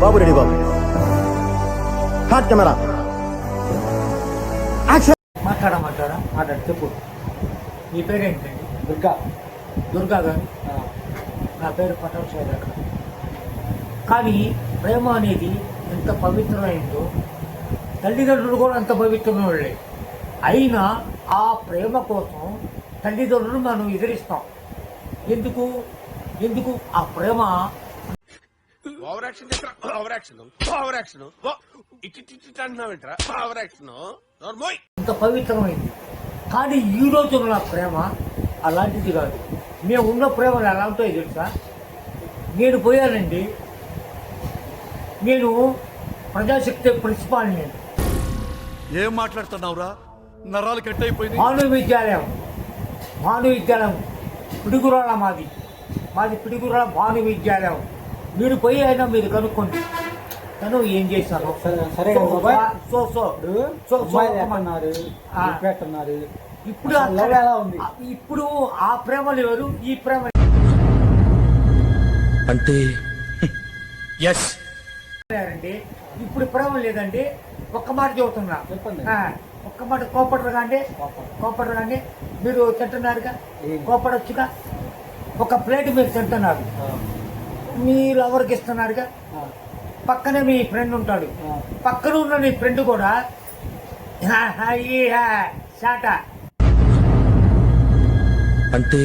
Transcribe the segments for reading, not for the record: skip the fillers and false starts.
బాబు ready బాబు. Hot camera action. మాట్లాడు చెప్పు. మీ పేరేంటండి? దుర్గా గారు. నా పేరు పటం శేఖర్. కానీ ప్రేమ అనేది ఎంత పవిత్రమైందో తల్లిదండ్రులు కూడా అంత పవిత్రమైన వాళ్ళే. అయినా ఆ ప్రేమ కోసం తల్లిదండ్రులు మనం ఎదిరిస్తాం. ఎందుకు ఎందుకు ఆ ప్రేమ అంత పవిత్రమైంది. కానీ ఈ రోజున ప్రేమ అలాంటిది కాదు. మేము ఉన్న ప్రేమలు ఎలా ఉంటాయో తెలుసా? నేను పోయానండి, నేను ప్రజాశక్తి ప్రిన్సిపాల్. నేను ఏం మాట్లాడుతున్నావురా? నరాలు కట్ అయిపోయింది. భాను విద్యాలయం పిడుగురాల మాది పిడుగురాల భాను విద్యాలయం. మీరు పోయి అయినా మీరు కనుక్కోండి తను ఏం చేశాను. ఇప్పుడు ఆ ప్రేమలు ఎవరు, ఈ ప్రేమ అంటే అండి. ఇప్పుడు ప్రేమ లేదండి. ఒక్క మాట చెబుతున్నా, ఒక్క మాట. కోపడరు కానీ మీరు తింటున్నారుగా, కోపడొచ్చుగా. ఒక ప్లేట్ మీరు తింటున్నారు, మీరు ఎవరికి ఇస్తున్నారుగా. పక్కనే మీ ఫ్రెండ్ ఉంటాడు, పక్కన ఉన్న నీ ఫ్రెండ్ కూడా షాట అంటే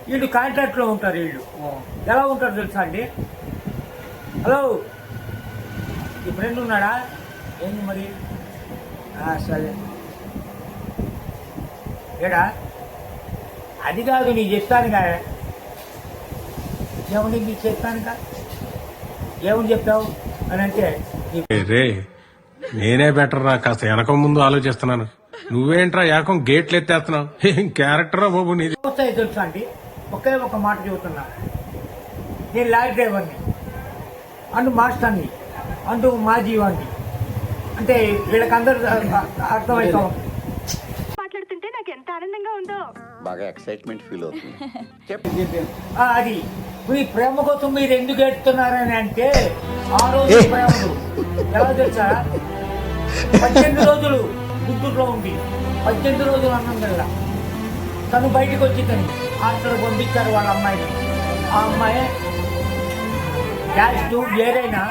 వీళ్ళు కాంట్రాక్ట్ లో ఉంటారు. వీళ్ళు ఎలా ఉంటారు తెలుసా అండి? హలో, ఈ ఫ్రెండ్ ఉన్నాడా? ఏంటి మరి? సరే ఏడా, అది కాదు నీకు చెప్తానుగా. ఏమని నీకు చెప్తానుగా, ఏమని చెప్తావు అని అంటే నేనే బెటర్ రా, కాస్త వెనక ముందు ఆలోచిస్తున్నాను. నువ్వేంట్రా ఏకం గేట్లు ఎత్తేస్తున్నావు? ఏం క్యారెక్టరా బాబు నీది? వస్తాయి తెలుసా అండి. ఒకే ఒక మాట చెబుతున్నా, నేను లారీ డ్రైవర్ని, అంటూ మాస్టర్ని, అంటూ మాజీ వాడిని. అంటే వీళ్ళకందరూ అర్థమవుతాం. మాట్లాడుతుంటే నాకు ఎంత ఆనందంగా ఉందో. బాగా ఎక్సైట్మెంట్ ఫీల్ అవుతుంది. అది మీ ప్రేమ కోసం మీరు ఎందుకు ఎడుతున్నారని అంటే, ఆ రోజు ప్రేమలు ఎలా తెలుసా? 18 రోజులు గుంటూరులో ఉంది, 18 రోజులు అన్నం వెళ్ళ. తను బయటకు వచ్చి తను హాస్టల్ పంపించారు వాళ్ళ అమ్మాయిని. ఆ అమ్మాయి గ్యాస్ ఏదైనా